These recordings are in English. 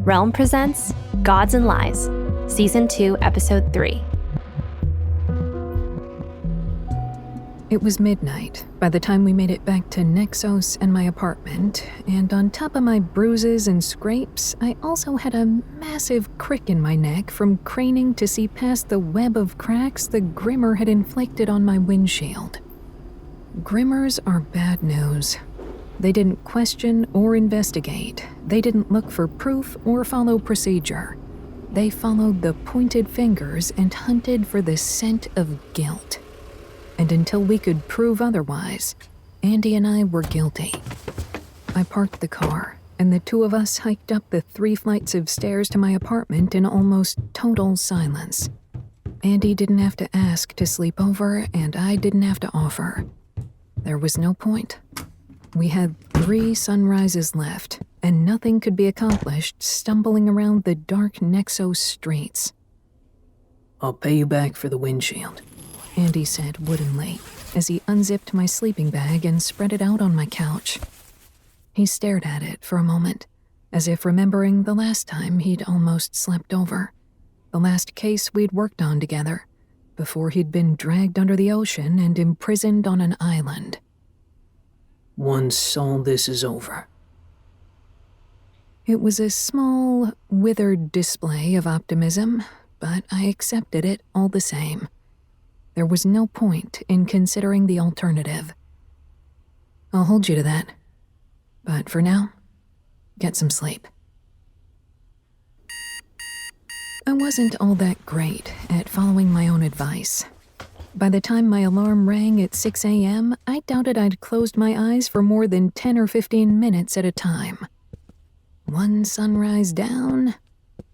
Realm presents Gods and Lies, Season 2, Episode 3. It was midnight by the time we made it back to Nexos and my apartment, and on top of my bruises and scrapes, I also had a massive crick in my neck from craning to see past the web of cracks the Grimmer had inflicted on my windshield. Grimmers are bad news. They didn't question or investigate. They didn't look for proof or follow procedure. They followed the pointed fingers and hunted for the scent of guilt. And until we could prove otherwise, Andy and I were guilty. I parked the car, and the two of us hiked up the 3 flights of stairs to my apartment in almost total silence. Andy didn't have to ask to sleep over, and I didn't have to offer. There was no point. We had 3 sunrises left, and nothing could be accomplished stumbling around the dark Nexos streets. "I'll pay you back for the windshield," Andy said woodenly, as he unzipped my sleeping bag and spread it out on my couch. He stared at it for a moment, as if remembering the last time he'd almost slept over, the last case we'd worked on together, before he'd been dragged under the ocean and imprisoned on an island. "Once all this is over." It was a small, withered display of optimism, but I accepted it all the same. There was no point in considering the alternative. I'll hold you to that. But for now, get some sleep. I wasn't all that great at following my own advice. By the time my alarm rang at 6 a.m., I doubted I'd closed my eyes for more than 10 or 15 minutes at a time. 1 sunrise down,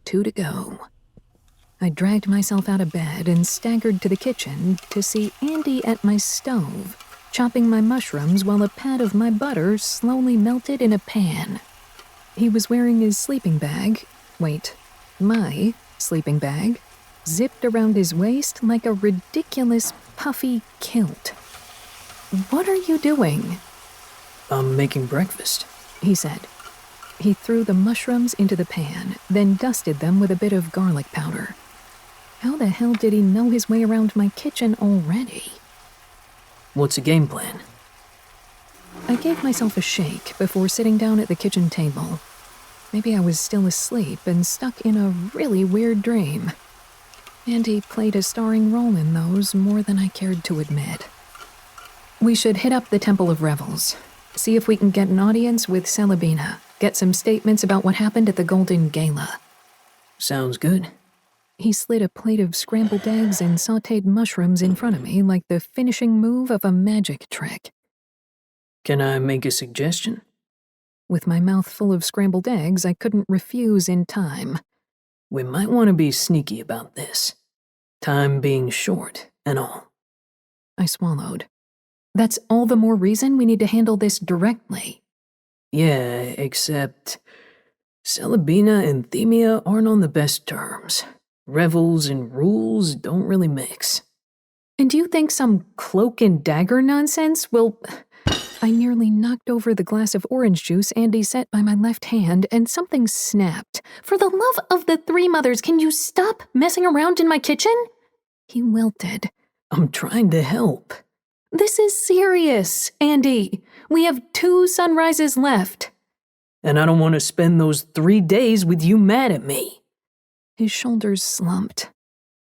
2 to go. I dragged myself out of bed and staggered to the kitchen to see Andy at my stove, chopping my mushrooms while a pat of my butter slowly melted in a pan. He was wearing his sleeping bag, my sleeping bag, zipped around his waist like a ridiculous puffy kilt. "What are you doing?" "I'm making breakfast," he said. He threw the mushrooms into the pan, then dusted them with a bit of garlic powder. How the hell did he know his way around my kitchen already? "What's the game plan?" I gave myself a shake before sitting down at the kitchen table. Maybe I was still asleep and stuck in a really weird dream. Andy played a starring role in those more than I cared to admit. We should hit up the Temple of Revels, see if we can get an audience with Celebina, get some statements about what happened at the Golden Gala. "Sounds good." He slid a plate of scrambled eggs and sautéed mushrooms in front of me like the finishing move of a magic trick. "Can I make a suggestion?" With my mouth full of scrambled eggs, I couldn't refuse in time. "We might want to be sneaky about this. Time being short and all." I swallowed. That's all the more reason we need to handle this directly. "Yeah, except Celebina and Themia aren't on the best terms. Revels and rules don't really mix." And do you think some cloak and dagger nonsense will... I nearly knocked over the glass of orange juice Andy set by my left hand, and something snapped. "For the love of the 3 mothers, can you stop messing around in my kitchen?" He wilted. "I'm trying to help." "This is serious, Andy. We have 2 sunrises left." "And I don't want to spend those 3 days with you mad at me." His shoulders slumped.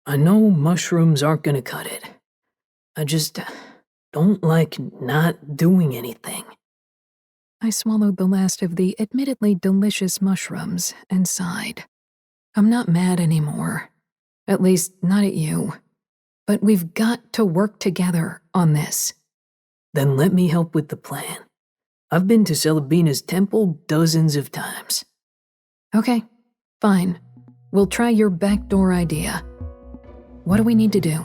"I know mushrooms aren't gonna cut it. I just don't like not doing anything." I swallowed the last of the admittedly delicious mushrooms and sighed. I'm not mad anymore. At least, not at you. But we've got to work together on this. "Then let me help with the plan. I've been to Celebina's temple dozens of times." Okay, fine. We'll try your backdoor idea. What do we need to do?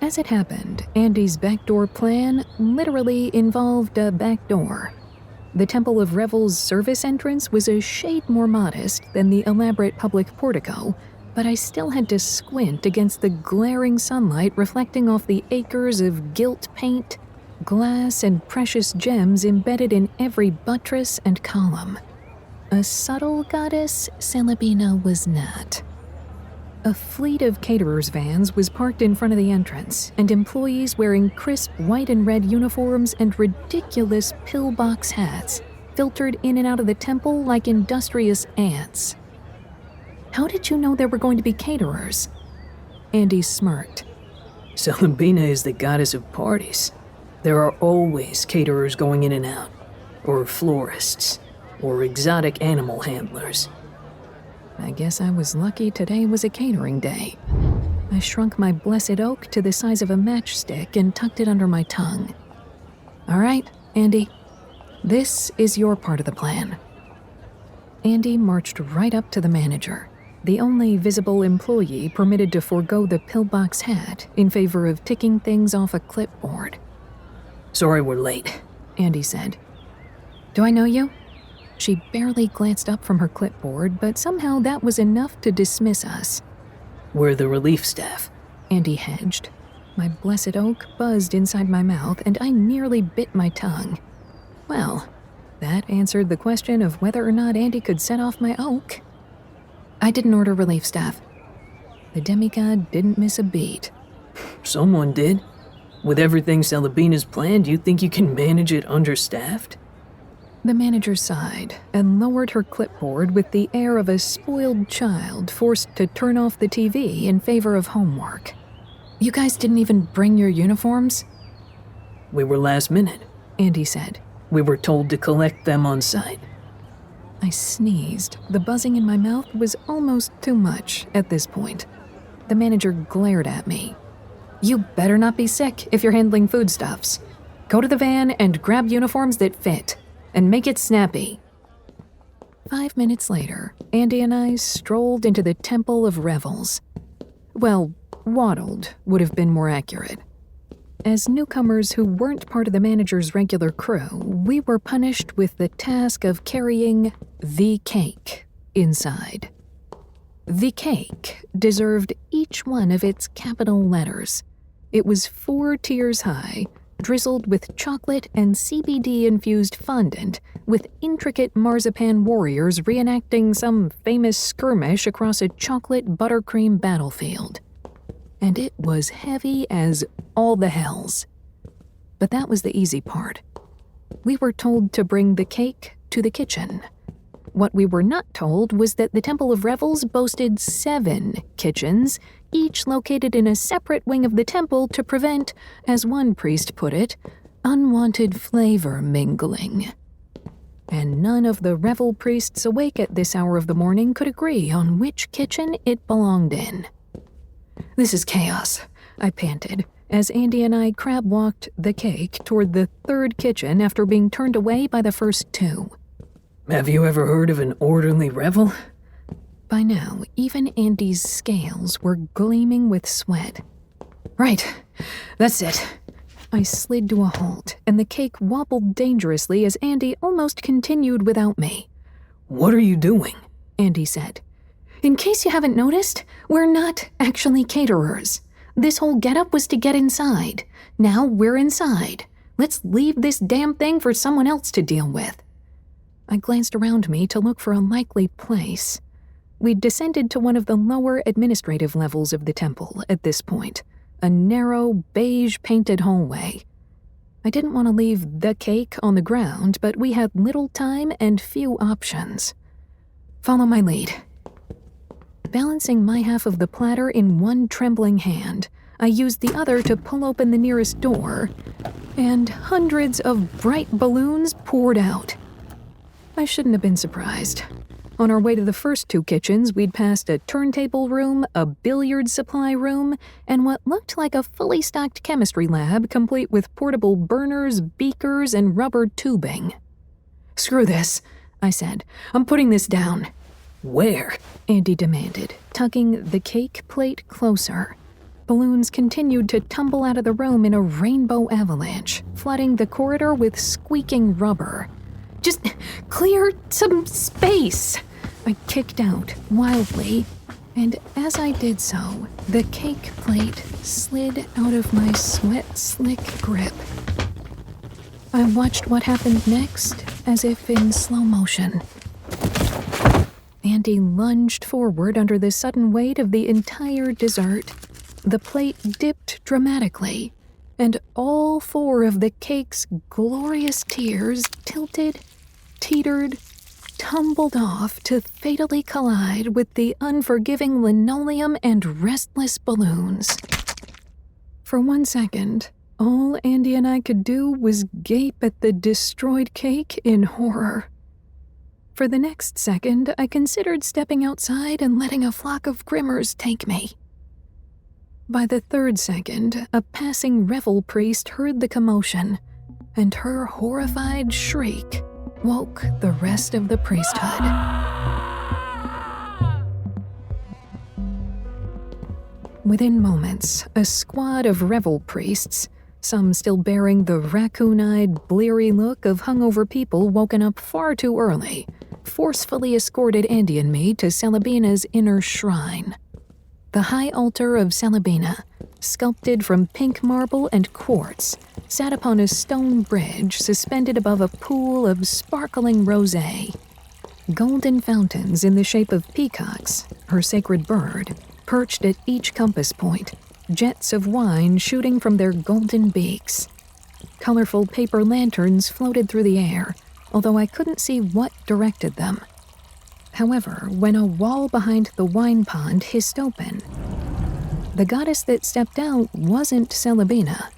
As it happened, Andy's backdoor plan literally involved a backdoor. The Temple of Revels' service entrance was a shade more modest than the elaborate public portico, but I still had to squint against the glaring sunlight reflecting off the acres of gilt paint, glass and precious gems embedded in every buttress and column. A subtle goddess, Celebina was not. A fleet of caterers' vans was parked in front of the entrance, and employees wearing crisp white and red uniforms and ridiculous pillbox hats filtered in and out of the temple like industrious ants. How did you know there were going to be caterers? Andy smirked. Celebina is the goddess of parties. There are always caterers going in and out, or florists, or exotic animal handlers. I guess I was lucky today was a catering day. I shrunk my blessed oak to the size of a matchstick and tucked it under my tongue. All right, Andy, this is your part of the plan. Andy marched right up to the manager, the only visible employee permitted to forego the pillbox hat in favor of ticking things off a clipboard. Sorry we're late, Andy said. Do I know you? She barely glanced up from her clipboard, but somehow that was enough to dismiss us. We're the relief staff. Andy hedged. My blessed oak buzzed inside my mouth, and I nearly bit my tongue. Well, that answered the question of whether or not Andy could set off my oak. I didn't order relief staff. The demigod didn't miss a beat. Someone did. With everything Celebina's planned, you think you can manage it understaffed? The manager sighed and lowered her clipboard with the air of a spoiled child forced to turn off the TV in favor of homework. You guys didn't even bring your uniforms? We were last minute, Andy said. We were told to collect them on site. I sneezed. The buzzing in my mouth was almost too much at this point. The manager glared at me. You better not be sick if you're handling foodstuffs. Go to the van and grab uniforms that fit. And make it snappy. 5 minutes later, Andy and I strolled into the Temple of Revels. Well, waddled would have been more accurate. As newcomers who weren't part of the manager's regular crew, we were punished with the task of carrying the cake inside. The cake deserved each one of its capital letters. It was 4 tiers high, drizzled with chocolate and CBD-infused fondant, with intricate marzipan warriors reenacting some famous skirmish across a chocolate buttercream battlefield. And it was heavy as all the hells. But that was the easy part. We were told to bring the cake to the kitchen. What we were not told was that the Temple of Revels boasted 7 kitchens, each located in a separate wing of the temple to prevent, as one priest put it, unwanted flavor mingling. And none of the revel priests awake at this hour of the morning could agree on which kitchen it belonged in. This is chaos, I panted, as Andy and I crab-walked the cake toward the 3rd kitchen after being turned away by the first 2. Have you ever heard of an orderly revel? By now, even Andy's scales were gleaming with sweat. Right, that's it. I slid to a halt, and the cake wobbled dangerously as Andy almost continued without me. What are you doing? Andy said. In case you haven't noticed, we're not actually caterers. This whole getup was to get inside. Now we're inside. Let's leave this damn thing for someone else to deal with. I glanced around me to look for a likely place. We'd descended to one of the lower administrative levels of the temple at this point, a narrow, beige-painted hallway. I didn't want to leave the cake on the ground, but we had little time and few options. Follow my lead. Balancing my half of the platter in one trembling hand, I used the other to pull open the nearest door, and hundreds of bright balloons poured out. I shouldn't have been surprised. On our way to the first 2 kitchens, we'd passed a turntable room, a billiard supply room, and what looked like a fully stocked chemistry lab complete with portable burners, beakers, and rubber tubing. Screw this, I said. I'm putting this down. Where? Andy demanded, tugging the cake plate closer. Balloons continued to tumble out of the room in a rainbow avalanche, flooding the corridor with squeaking rubber. Just clear some space, I kicked out wildly, and as I did so, the cake plate slid out of my sweat-slick grip. I watched what happened next as if in slow motion. Andy lunged forward under the sudden weight of the entire dessert. The plate dipped dramatically, and all 4 of the cake's glorious tiers tilted, teetered, tumbled off to fatally collide with the unforgiving linoleum and restless balloons. For 1 second, all Andy and I could do was gape at the destroyed cake in horror. For the next second, I considered stepping outside and letting a flock of grimmers take me. By the 3rd second, a passing revel priest heard the commotion, and her horrified shriek woke the rest of the priesthood. Within moments, a squad of revel priests, some still bearing the raccoon-eyed, bleary look of hungover people woken up far too early, forcefully escorted Andy and me to Celebina's inner shrine. The high altar of Celebina, sculpted from pink marble and quartz, sat upon a stone bridge suspended above a pool of sparkling rosé. Golden fountains in the shape of peacocks, her sacred bird, perched at each compass point, jets of wine shooting from their golden beaks. Colorful paper lanterns floated through the air, although I couldn't see what directed them. However, when a wall behind the wine pond hissed open, the goddess that stepped out wasn't Celebina.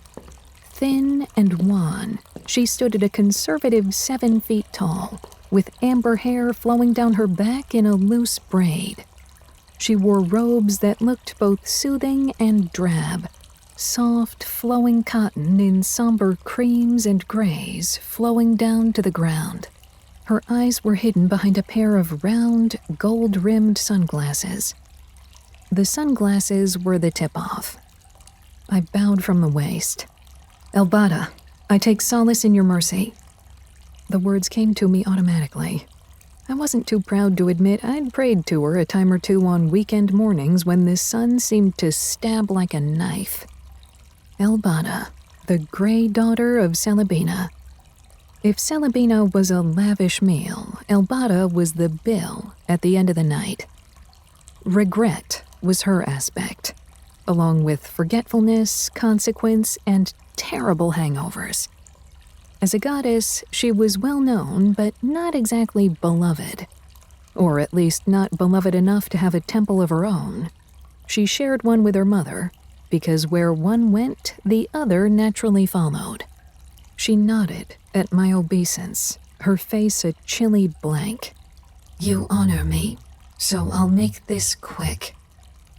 Thin and wan, she stood at a conservative 7 feet tall, with amber hair flowing down her back in a loose braid. She wore robes that looked both soothing and drab, soft, flowing cotton in somber creams and grays flowing down to the ground. Her eyes were hidden behind a pair of round, gold-rimmed sunglasses. The sunglasses were the tip-off. I bowed from the waist. "Elbada, I take solace in your mercy." The words came to me automatically. I wasn't too proud to admit I'd prayed to her a time or two on weekend mornings when the sun seemed to stab like a knife. Elbada, the gray daughter of Celebina. If Celebina was a lavish meal, Elbada was the bill at the end of the night. Regret was her aspect, along with forgetfulness, consequence, and terrible hangovers. As a goddess, she was well known, but not exactly beloved. Or at least not beloved enough to have a temple of her own. She shared one with her mother, because where one went, the other naturally followed. She nodded at my obeisance, her face a chilly blank. "You honor me, so I'll make this quick.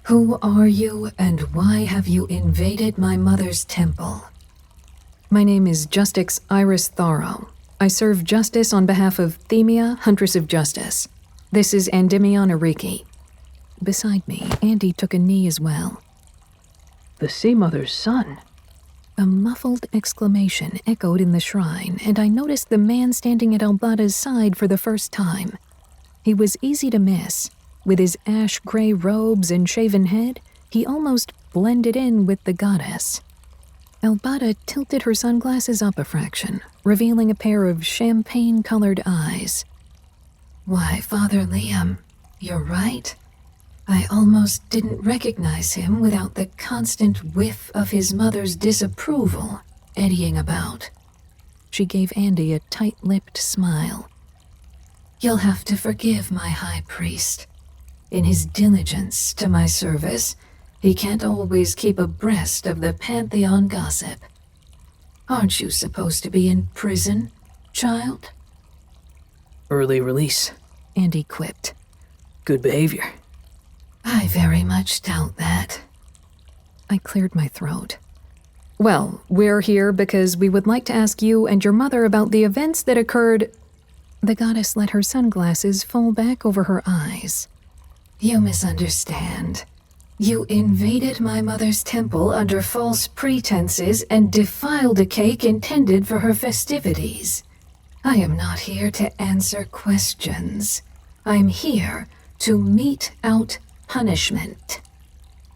Who are you, and why have you invaded my mother's temple?" "My name is Justix Iris Tharo. I serve justice on behalf of Themia, Huntress of Justice. This is Endymion Ariki." Beside me, Andy took a knee as well. "The Sea Mother's son." A muffled exclamation echoed in the shrine, and I noticed the man standing at Elbada's side for the first time. He was easy to miss. With his ash-gray robes and shaven head, he almost blended in with the goddess. Elbada tilted her sunglasses up a fraction, revealing a pair of champagne-colored eyes. "Why, Father Liam, you're right. I almost didn't recognize him without the constant whiff of his mother's disapproval eddying about." She gave Andy a tight-lipped smile. "You'll have to forgive my high priest. In his diligence to my service, he can't always keep abreast of the Pantheon gossip. Aren't you supposed to be in prison, child?" "Early release," Andy quipped. "Good behavior." "I very much doubt that." I cleared my throat. "Well, we're here because we would like to ask you and your mother about the events that occurred—" The goddess let her sunglasses fall back over her eyes. "You misunderstand. You invaded my mother's temple under false pretenses and defiled a cake intended for her festivities. I am not here to answer questions. I'm here to mete out punishment.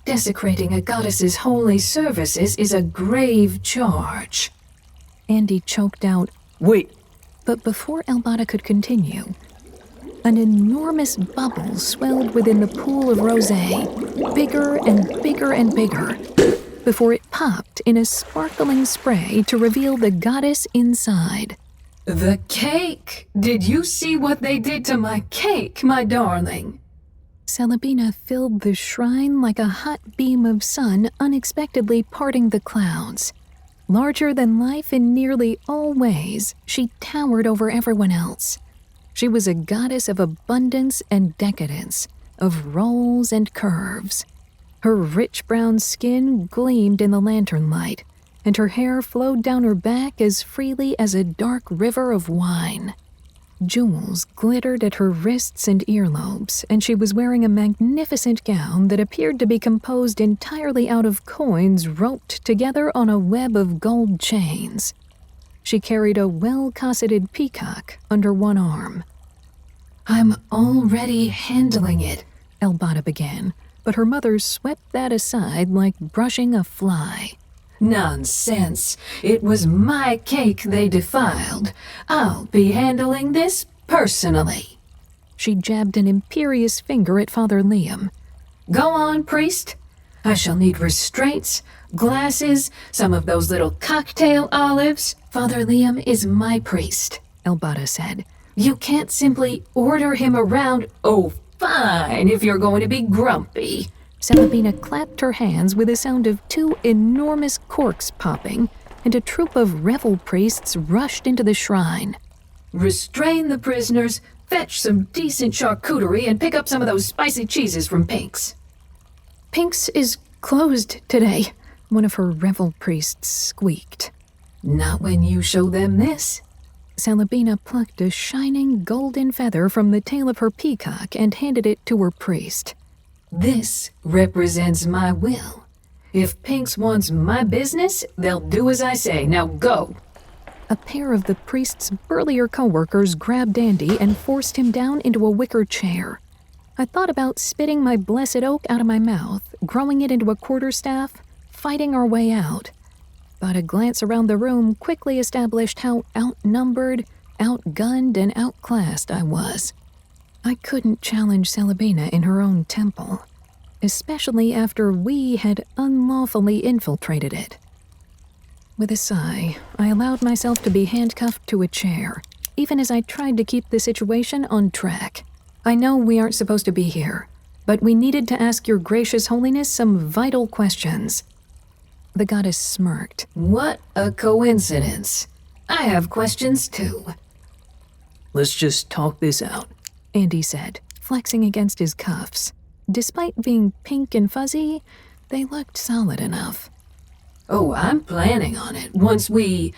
Desecrating a goddess's holy services is a grave charge." Andy choked out, Wait, but before Elbada could continue, an enormous bubble swelled within the pool of rosé, bigger and bigger and bigger, before it popped in a sparkling spray to reveal the goddess inside. The cake! Did you see what they did to my cake, my darling? Celebina filled the shrine like a hot beam of sun unexpectedly parting the clouds. Larger than life in nearly all ways, she towered over everyone else. She was a goddess of abundance and decadence, of rolls and curves. Her rich brown skin gleamed in the lantern light, and her hair flowed down her back as freely as a dark river of wine. Jewels glittered at her wrists and earlobes, and she was wearing a magnificent gown that appeared to be composed entirely out of coins roped together on a web of gold chains. She carried a well-cosseted peacock under one arm. I'm already handling it, Elbada began, but her mother swept that aside like brushing a fly. Nonsense. It was my cake they defiled. I'll be handling this personally. She jabbed an imperious finger at Father Liam. Go on, priest. I shall need restraints, glasses, some of those little cocktail olives. Father Liam is my priest, Elbada said. You can't simply order him around. Oh, fine, if you're going to be grumpy. Celebina clapped her hands with the sound of two enormous corks popping, and a troop of revel priests rushed into the shrine. Restrain the prisoners, fetch some decent charcuterie, and pick up some of those spicy cheeses from Pink's. Pink's is closed today, one of her revel priests squeaked. Not when you show them this. Celebina plucked a shining golden feather from the tail of her peacock and handed it to her priest. This represents my will. If Pink's wants my business, they'll do as I say. Now go. A pair of the priest's burlier co-workers grabbed Andy and forced him down into a wicker chair. I thought about spitting my blessed oak out of my mouth, growing it into a quarterstaff, fighting our way out. But a glance around the room quickly established how outnumbered, outgunned, and outclassed I was. I couldn't challenge Celebina in her own temple, especially after we had unlawfully infiltrated it. With a sigh, I allowed myself to be handcuffed to a chair, even as I tried to keep the situation on track. I know we aren't supposed to be here, but we needed to ask your gracious holiness some vital questions. The goddess smirked. What a coincidence. I have questions too. let's just talk this out, Andy said, flexing against his cuffs. Despite being pink and fuzzy, they looked solid enough. Oh, I'm planning on it once we...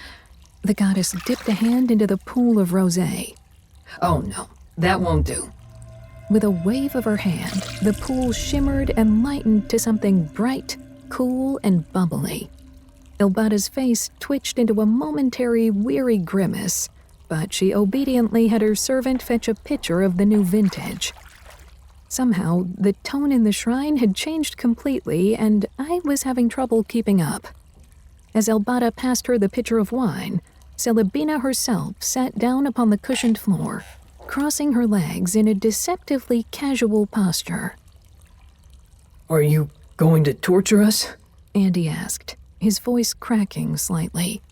The goddess dipped a hand into the pool of rosé. Oh no, that won't do. With a wave of her hand, the pool shimmered and lightened to something bright, cool, and bubbly. Elbada's face twitched into a momentary, weary grimace, but she obediently had her servant fetch a pitcher of the new vintage. Somehow, the tone in the shrine had changed completely, and I was having trouble keeping up. As Elbada passed her the pitcher of wine, Celebina herself sat down upon the cushioned floor, crossing her legs in a deceptively casual posture. Are you going to torture us? Andy asked, his voice cracking slightly.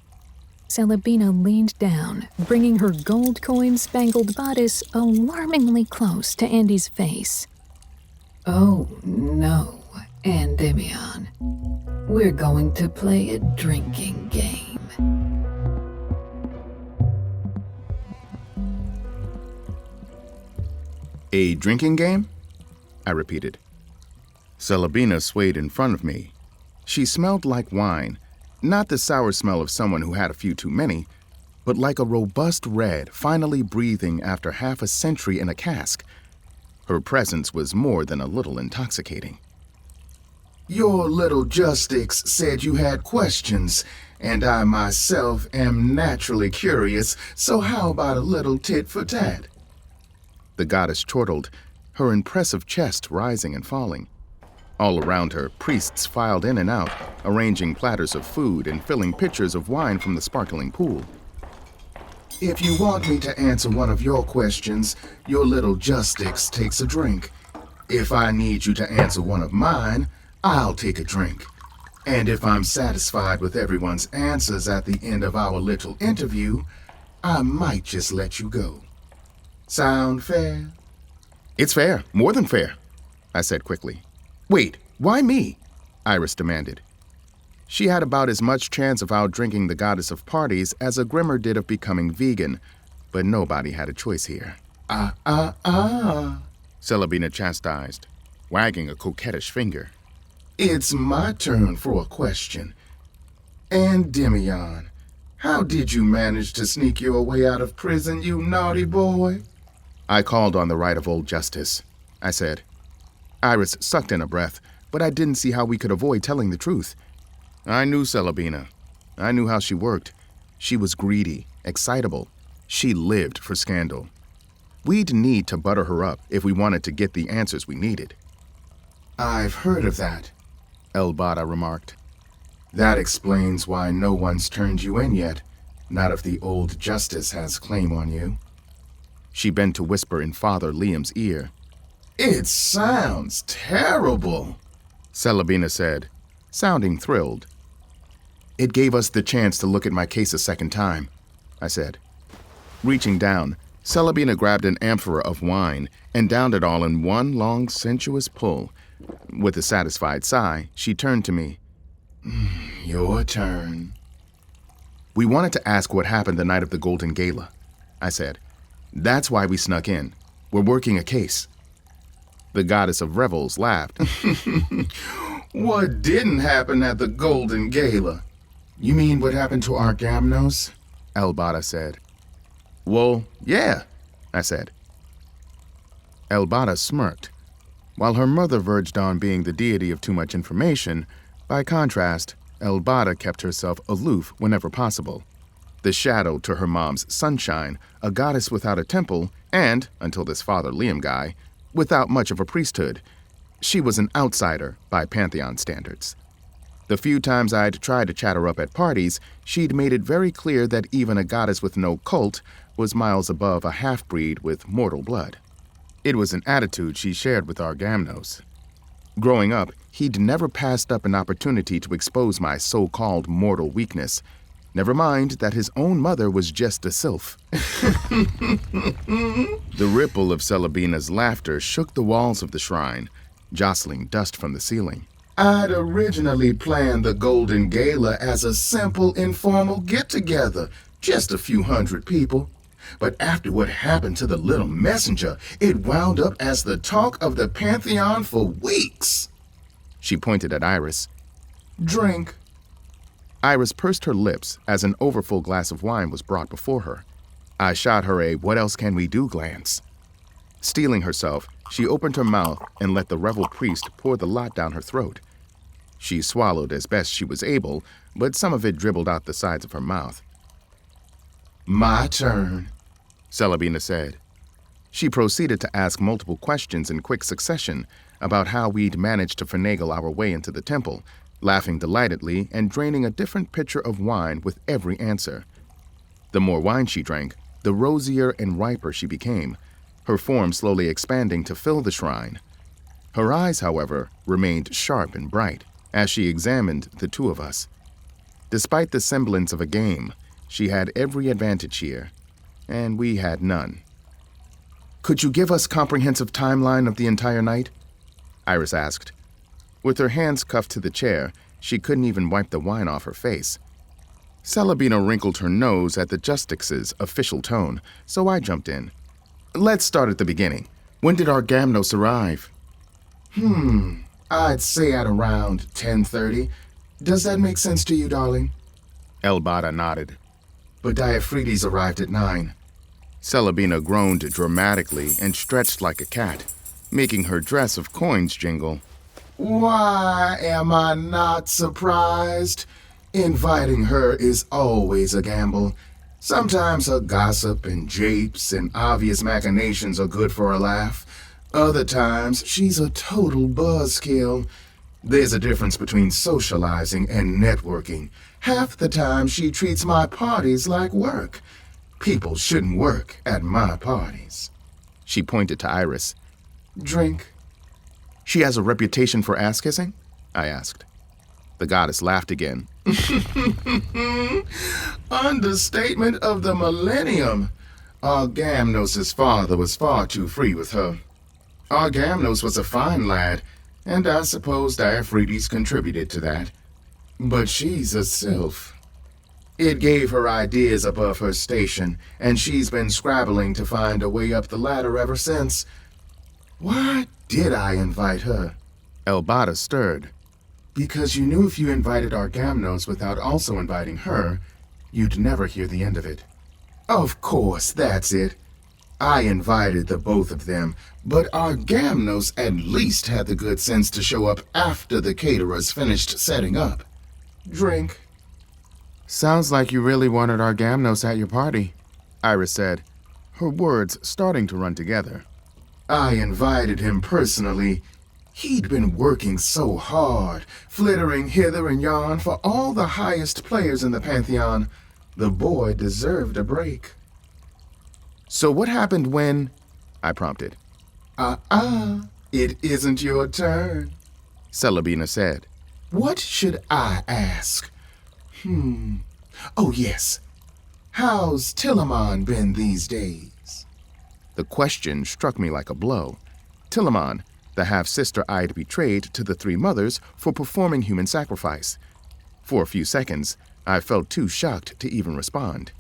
Celebina leaned down, bringing her gold coin-spangled bodice alarmingly close to Andy's face. Oh no, Endymion. We're going to play a drinking game. A drinking game? I repeated. Celebina swayed in front of me. She smelled like wine, not the sour smell of someone who had a few too many, but like a robust red finally breathing after half a century in a cask. Her presence was more than a little intoxicating. Your little Justix said you had questions, and I myself am naturally curious, so how about a little tit for tat? The goddess chortled, her impressive chest rising and falling. All around her, priests filed in and out, arranging platters of food and filling pitchers of wine from the sparkling pool. If you want me to answer one of your questions, your little Justix takes a drink. If I need you to answer one of mine, I'll take a drink. And if I'm satisfied with everyone's answers at the end of our little interview, I might just let you go. Sound fair? It's fair, more than fair, I said quickly. Wait, why me? Iris demanded. She had about as much chance of outdrinking the goddess of parties as a Grimmer did of becoming vegan, but nobody had a choice here. Celebina chastised, wagging a coquettish finger. It's my turn for a question. Endymion, how did you manage to sneak your way out of prison, you naughty boy? I called on the right of old Justice, I said. Iris sucked in a breath, but I didn't see how we could avoid telling the truth. I knew Celebina. I knew how she worked. She was greedy, excitable. She lived for scandal. We'd need to butter her up if we wanted to get the answers we needed. I've heard of that, Elbada remarked. That explains why no one's turned you in yet, not if the old Justice has claim on you. She bent to whisper in Father Liam's ear. It sounds terrible, Celebina said, sounding thrilled. It gave us the chance to look at my case a second time, I said. Reaching down, Celebina grabbed an amphora of wine and downed it all in one long, sensuous pull. With a satisfied sigh, she turned to me. Your turn. We wanted to ask what happened the night of the Golden Gala, I said. That's why we snuck in. We're working a case. The goddess of revels laughed. What didn't happen at the Golden Gala? You mean what happened to Argamnos? Elbada said. Well, yeah, I said. Elbada smirked. While her mother verged on being the deity of too much information, by contrast, Elbada kept herself aloof whenever possible. The shadow to her mom's sunshine, a goddess without a temple, and, until this Father Liam guy, without much of a priesthood. She was an outsider by Pantheon standards. The few times I'd tried to chat her up at parties, she'd made it very clear that even a goddess with no cult was miles above a half-breed with mortal blood. It was an attitude she shared with Argamnos. Growing up, he'd never passed up an opportunity to expose my so-called mortal weakness. Never mind that his own mother was just a sylph. The ripple of Celebina's laughter shook the walls of the shrine, jostling dust from the ceiling. I'd originally planned the Golden Gala as a simple, informal get-together, just a few hundred people. But after what happened to the little messenger, it wound up as the talk of the Pantheon for weeks. She pointed at Iris. Drink. Iris pursed her lips as an overfull glass of wine was brought before her. I shot her a "what else can we do" glance. Steeling herself, she opened her mouth and let the revel priest pour the lot down her throat. She swallowed as best she was able, but some of it dribbled out the sides of her mouth. My turn, Celebina said. She proceeded to ask multiple questions in quick succession about how we'd managed to finagle our way into the temple, laughing delightedly and draining a different pitcher of wine with every answer. The more wine she drank, the rosier and riper she became, her form slowly expanding to fill the shrine. Her eyes, however, remained sharp and bright as she examined the two of us. Despite the semblance of a game, she had every advantage here, and we had none. Could you give us comprehensive timeline of the entire night? Iris asked. With her hands cuffed to the chair, she couldn't even wipe the wine off her face. Celebina wrinkled her nose at the Justix's official tone, so I jumped in. Let's start at the beginning. When did Argamnos arrive? I'd say at around 10:30. Does that make sense to you, darling? Elbada nodded. But Diaphragmes arrived at 9. Celebina groaned dramatically and stretched like a cat, making her dress of coins jingle. Why am I not surprised? Inviting her is always a gamble. Sometimes her gossip and japes and obvious machinations are good for a laugh. Other times, she's a total buzzkill. There's a difference between socializing and networking. Half the time she treats my parties like work. People shouldn't work at my parties. She pointed to Iris. Drink. She has a reputation for ass-kissing? I asked. The goddess laughed again. Understatement of the millennium. Agamnos' father was far too free with her. Agamnos was a fine lad, and I suppose Diaphragms contributed to that. But she's a sylph. It gave her ideas above her station, and she's been scrabbling to find a way up the ladder ever since. Why did I invite her? Elbada stirred. Because you knew if you invited Agamnos without also inviting her, you'd never hear the end of it. Of course, that's it. I invited the both of them, but Agamnos at least had the good sense to show up after the caterers finished setting up. Drink. Sounds like you really wanted Agamnos at your party, Iris said, her words starting to run together. I invited him personally. He'd been working so hard, flittering hither and yon for all the highest players in the Pantheon. The boy deserved a break. So what happened when... I prompted. It isn't your turn, Celebina said. What should I ask? Oh, yes. How's Tillaman been these days? The question struck me like a blow. Tillaman, the half-sister I'd betrayed to the three mothers for performing human sacrifice. For a few seconds, I felt too shocked to even respond.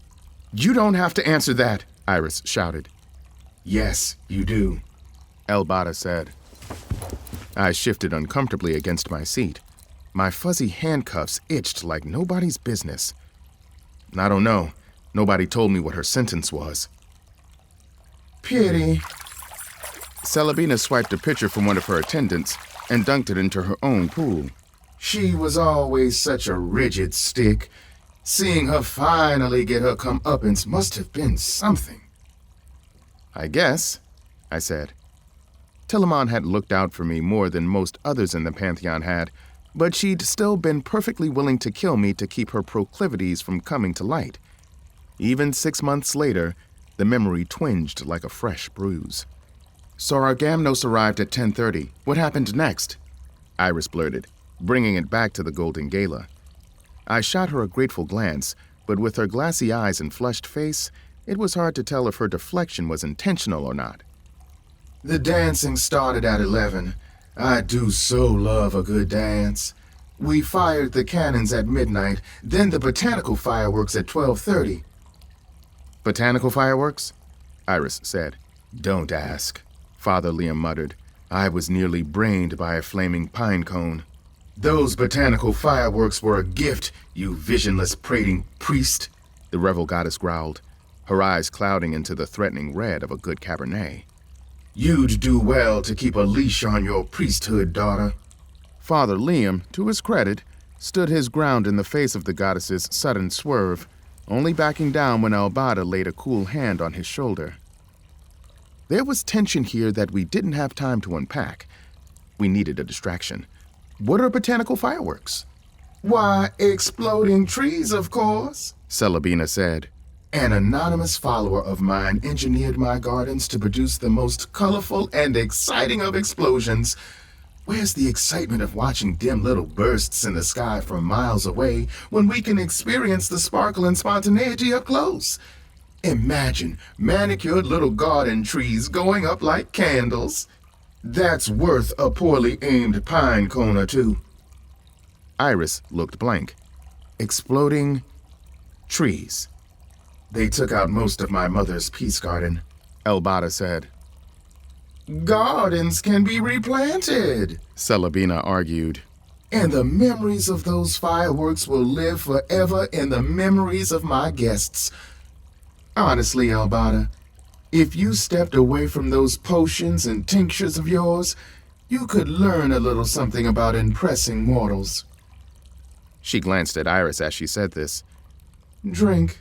You don't have to answer that, Iris shouted. Yes, you do, Elbada said. I shifted uncomfortably against my seat. My fuzzy handcuffs itched like nobody's business. I don't know. Nobody told me what her sentence was. Pity. Celebina swiped a pitcher from one of her attendants and dunked it into her own pool. She was always such a rigid stick. Seeing her finally get her comeuppance must have been something. I guess, I said. Tillaman had looked out for me more than most others in the Pantheon had, but she'd still been perfectly willing to kill me to keep her proclivities from coming to light. Even 6 months later, the memory twinged like a fresh bruise. So Agamnos arrived at 10:30. What happened next? Iris blurted, bringing it back to the Golden Gala. I shot her a grateful glance, but with her glassy eyes and flushed face, it was hard to tell if her deflection was intentional or not. The dancing started at 11. I do so love a good dance. We fired the cannons at midnight, then the botanical fireworks at 12:30. Botanical fireworks? Iris said. Don't ask, Father Liam muttered. I was nearly brained by a flaming pine cone. Those botanical fireworks were a gift, you visionless prating priest, the revel goddess growled, her eyes clouding into the threatening red of a good Cabernet. You'd do well to keep a leash on your priesthood, daughter. Father Liam, to his credit, stood his ground in the face of the goddess's sudden swerve, only backing down when Elbada laid a cool hand on his shoulder. There was tension here that we didn't have time to unpack. We needed a distraction. What are botanical fireworks? Why, exploding trees, of course, Celebina said. An anonymous follower of mine engineered my gardens to produce the most colorful and exciting of explosions. Where's the excitement of watching dim little bursts in the sky from miles away when we can experience the sparkle and spontaneity up close? Imagine manicured little garden trees going up like candles. That's worth a poorly aimed pine cone or two. Iris looked blank. Exploding trees. They took out most of my mother's peace garden, Elbada said. Gardens can be replanted, Celebina argued. And the memories of those fireworks will live forever in the memories of my guests. Honestly, Elbada, if you stepped away from those potions and tinctures of yours, you could learn a little something about impressing mortals. She glanced at Iris as she said this. Drink.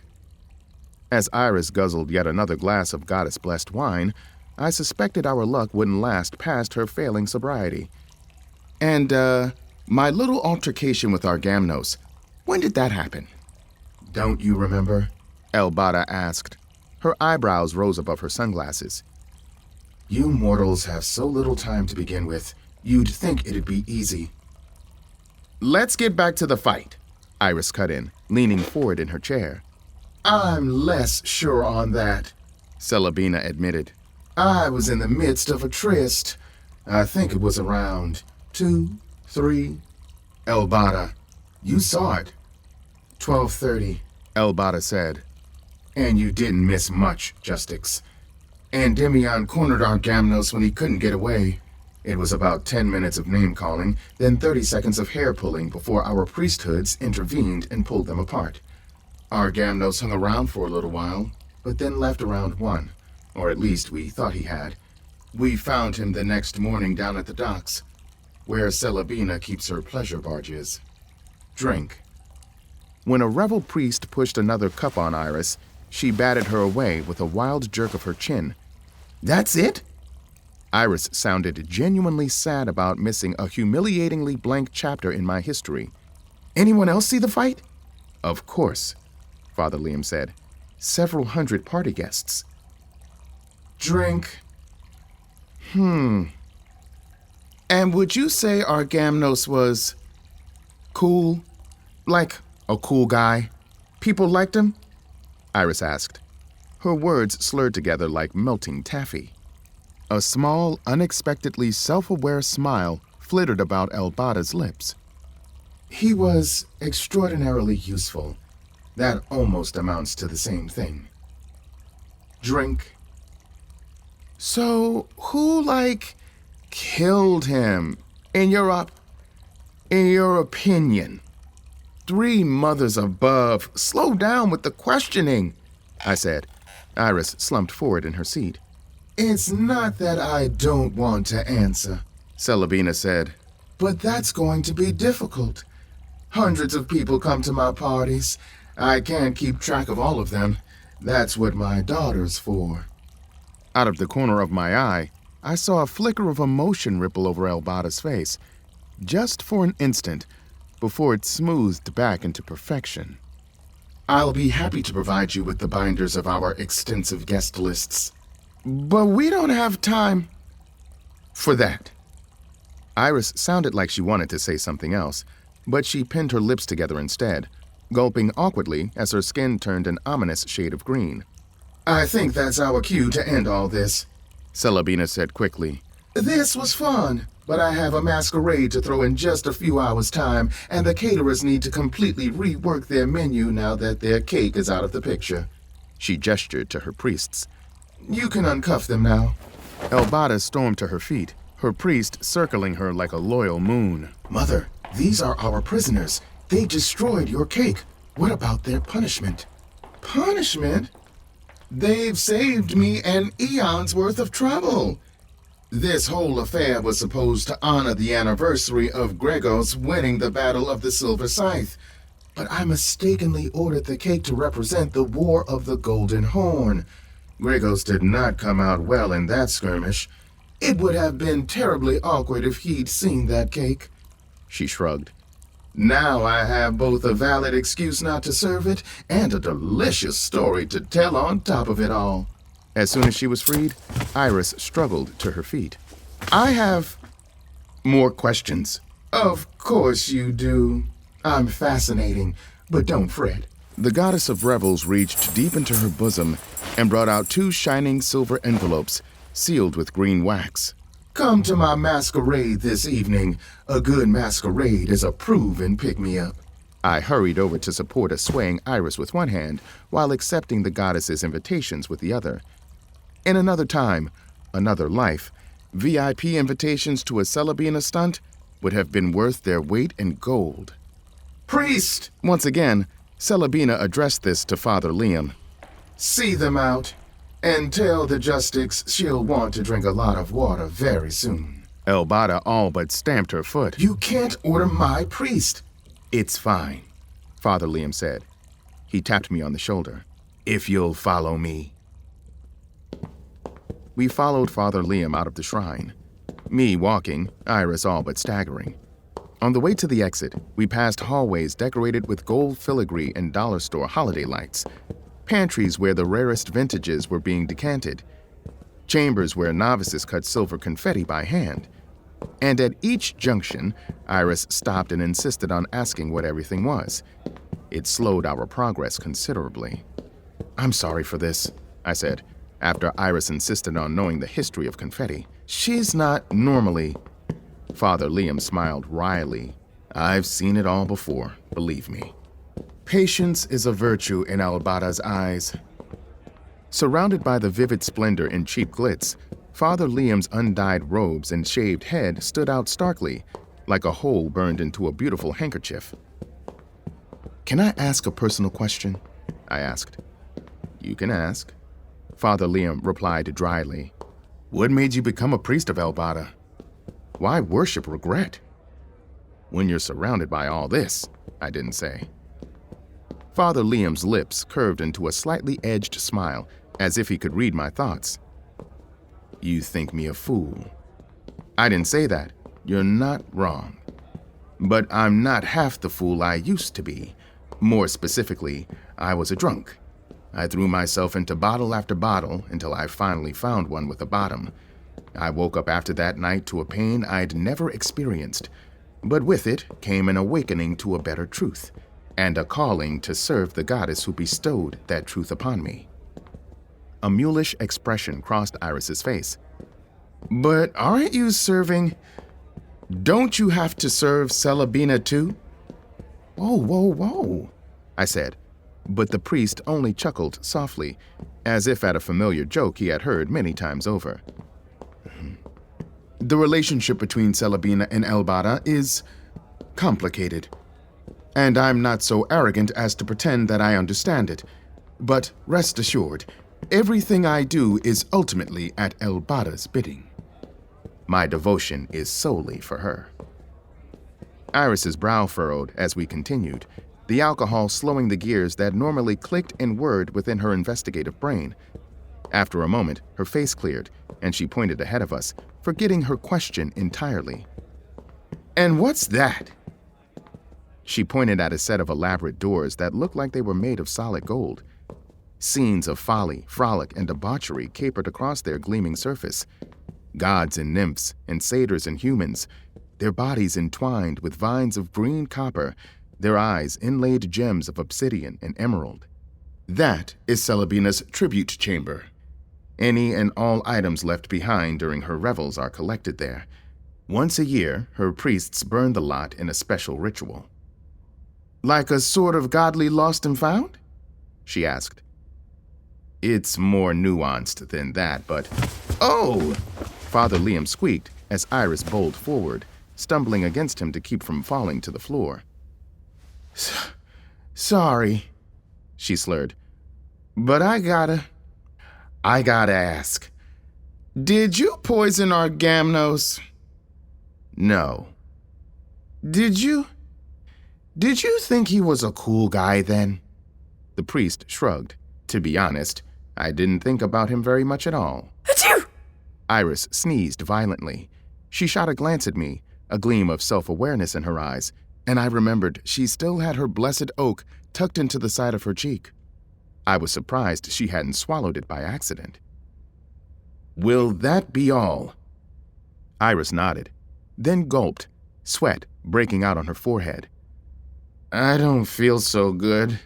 As Iris guzzled yet another glass of goddess-blessed wine, I suspected our luck wouldn't last past her failing sobriety. And, My little altercation with Argamnos, when did that happen? Don't you remember? Elbada asked. Her eyebrows rose above her sunglasses. You mortals have so little time to begin with. You'd think it'd be easy. Let's get back to the fight, Iris cut in, leaning forward in her chair. I'm less sure on that. Celebina admitted. I was in the midst of a tryst. I think it was around 2, 3. Elbada, you saw it. 12:30. Elbada said. And you didn't miss much, Justix. Endymion cornered Argamnos when he couldn't get away. It was about 10 minutes of name-calling, then 30 seconds of hair-pulling before our priesthoods intervened and pulled them apart. Argamnos hung around for a little while, but then left around 1, or at least we thought he had. We found him the next morning down at the docks, where Celebina keeps her pleasure barges. Drink. When a revel priest pushed another cup on Iris, she batted her away with a wild jerk of her chin. That's it? Iris sounded genuinely sad about missing a humiliatingly blank chapter in my history. Anyone else see the fight? Of course, Father Liam said. Several hundred party guests. Drink. And would you say Argamnos was cool? Like a cool guy? People liked him? Iris asked. Her words slurred together like melting taffy. A small, unexpectedly self-aware smile flittered about Elbada's lips. He was extraordinarily useful. That almost amounts to the same thing. Drink. So, who, killed him, in your opinion? 3 mothers above, slow down with the questioning, I said. Iris slumped forward in her seat. It's not that I don't want to answer, Celebina said. But that's going to be difficult. Hundreds of people come to my parties. I can't keep track of all of them. That's what my daughter's for. Out of the corner of my eye, I saw a flicker of emotion ripple over Elbada's face, just for an instant, before it smoothed back into perfection. I'll be happy to provide you with the binders of our extensive guest lists. But we don't have time for that. Iris sounded like she wanted to say something else, but she pinned her lips together instead, gulping awkwardly as her skin turned an ominous shade of green. I think that's our cue to end all this, Celebina said quickly. This was fun, but I have a masquerade to throw in just a few hours' time, and the caterers need to completely rework their menu now that their cake is out of the picture. She gestured to her priests. You can uncuff them now. Elbada stormed to her feet, her priest circling her like a loyal moon. Mother, these are our prisoners. They destroyed your cake. What about their punishment? Punishment? They've saved me an eon's worth of trouble. This whole affair was supposed to honor the anniversary of Gregos winning the Battle of the Silver Scythe, but I mistakenly ordered the cake to represent the War of the Golden Horn. Gregos did not come out well in that skirmish. It would have been terribly awkward if he'd seen that cake. She shrugged. Now I have both a valid excuse not to serve it and a delicious story to tell on top of it all. As soon as she was freed, Iris struggled to her feet. I have more questions. Of course you do. I'm fascinating, but don't fret. The goddess of revels reached deep into her bosom and brought out 2 shining silver envelopes sealed with green wax. Come to my masquerade this evening. A good masquerade is a proven pick-me-up. I hurried over to support a swaying Iris with one hand while accepting the goddess's invitations with the other. In another time, another life, VIP invitations to a Celebina stunt would have been worth their weight in gold. Priest! Once again, Celebina addressed this to Father Liam. See them out, and tell the Justix she'll want to drink a lot of water very soon. Elbada all but stamped her foot. You can't order my priest. It's fine, Father Liam said. He tapped me on the shoulder. If you'll follow me. We followed Father Liam out of the shrine, me walking, Iris all but staggering. On the way to the exit, we passed hallways decorated with gold filigree and dollar store holiday lights, pantries where the rarest vintages were being decanted, chambers where novices cut silver confetti by hand. And at each junction, Iris stopped and insisted on asking what everything was. It slowed our progress considerably. "I'm sorry for this," I said, after Iris insisted on knowing the history of confetti. "She's not normally—" Father Liam smiled wryly. "I've seen it all before, believe me. Patience is a virtue in Albada's eyes." Surrounded by the vivid splendor and cheap glitz, Father Liam's undyed robes and shaved head stood out starkly, like a hole burned into a beautiful handkerchief. "Can I ask a personal question?" I asked. "You can ask," Father Liam replied dryly. "What made you become a priest of Albada? Why worship regret? When you're surrounded by all this," I didn't say. Father Liam's lips curved into a slightly edged smile, as if he could read my thoughts. "You think me a fool. I didn't say that. You're not wrong. But I'm not half the fool I used to be. More specifically, I was a drunk. I threw myself into bottle after bottle until I finally found one with a bottom. I woke up after that night to a pain I'd never experienced, but with it came an awakening to a better truth, and a calling to serve the goddess who bestowed that truth upon me." A mulish expression crossed Iris's face. "But aren't you serving? Don't you have to serve Celebina too?" Whoa, I said, but the priest only chuckled softly, as if at a familiar joke he had heard many times over. "The relationship between Celebina and Albada is complicated, and I'm not so arrogant as to pretend that I understand it. But rest assured, everything I do is ultimately at Albada's bidding. My devotion is solely for her." Iris's brow furrowed as we continued, the alcohol slowing the gears that normally clicked and whirred within her investigative brain. After a moment, her face cleared, and she pointed ahead of us, forgetting her question entirely. "And what's that?" She pointed at a set of elaborate doors that looked like they were made of solid gold. Scenes of folly, frolic, and debauchery capered across their gleaming surface. Gods and nymphs, and satyrs and humans, their bodies entwined with vines of green copper, their eyes inlaid gems of obsidian and emerald. "That is Celebina's tribute chamber. Any and all items left behind during her revels are collected there. Once a year, her priests burn the lot in a special ritual." "Like a sort of godly lost and found?" she asked. "It's more nuanced than that, but—" "Oh!" Father Liam squeaked as Iris bowled forward, stumbling against him to keep from falling to the floor. "Sorry," she slurred, "but I gotta ask. Did you poison our Gamnos?" "No." Did you think he was a cool guy then?" The priest shrugged. To be honest, I didn't think about him very much at all. "Achoo!" Iris sneezed violently. She shot a glance at me, a gleam of self-awareness in her eyes, and I remembered she still had her blessed oak tucked into the side of her cheek. I was surprised she hadn't swallowed it by accident. "Will that be all?" Iris nodded, then gulped, sweat breaking out on her forehead. "I don't feel so good."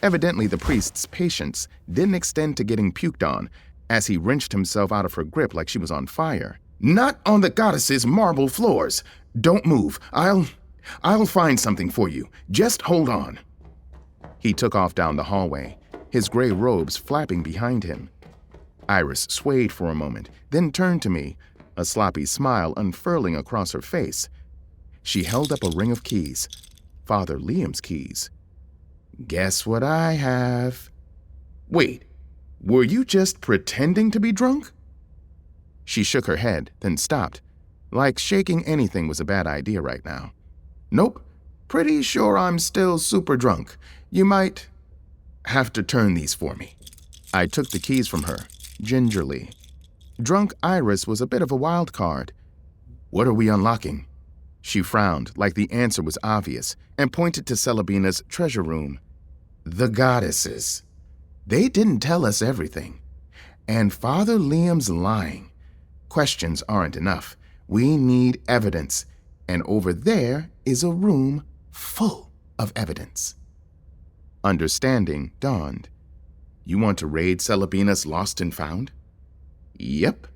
Evidently, the priest's patience didn't extend to getting puked on, as he wrenched himself out of her grip like she was on fire. "Not on the goddess's marble floors. Don't move. I'll find something for you. Just hold on." He took off down the hallway, his gray robes flapping behind him. Iris swayed for a moment, then turned to me, a sloppy smile unfurling across her face. She held up a ring of keys, Father Liam's keys. "Guess what I have?" "Wait, were you just pretending to be drunk?" She shook her head, then stopped, like shaking anything was a bad idea right now. "Nope, pretty sure I'm still super drunk. You might have to turn these for me." I took the keys from her, gingerly. Drunk Iris was a bit of a wild card. "What are we unlocking?" She frowned like the answer was obvious and pointed to Celebina's treasure room. The goddesses. They didn't tell us everything. And Father Liam's lying. Questions aren't enough. We need evidence. And over there is a room full of evidence. Understanding dawned. You want to raid Celebina's lost and found? Yep.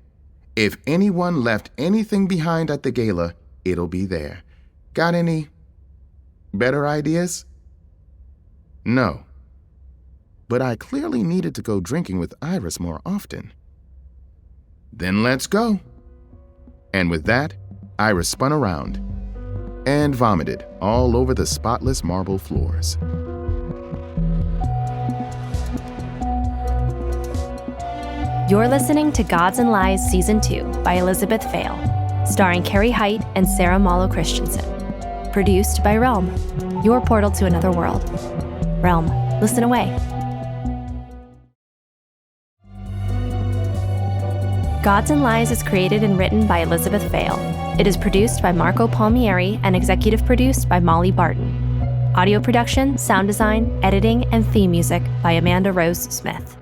If anyone left anything behind at the gala, it'll be there. Got any better ideas? No. But I clearly needed to go drinking with Iris more often. Then let's go. And with that, Iris spun around and vomited all over the spotless marble floors. You're listening to Gods and Lies Season 2 by Elizabeth Vail, starring Carrie Height and Sarah Malo Christensen. Produced by Realm, your portal to another world. Realm, listen away. Gods and Lies is created and written by Elizabeth Vail. It is produced by Marco Palmieri and executive produced by Molly Barton. Audio production, sound design, editing, and theme music by Amanda Rose Smith.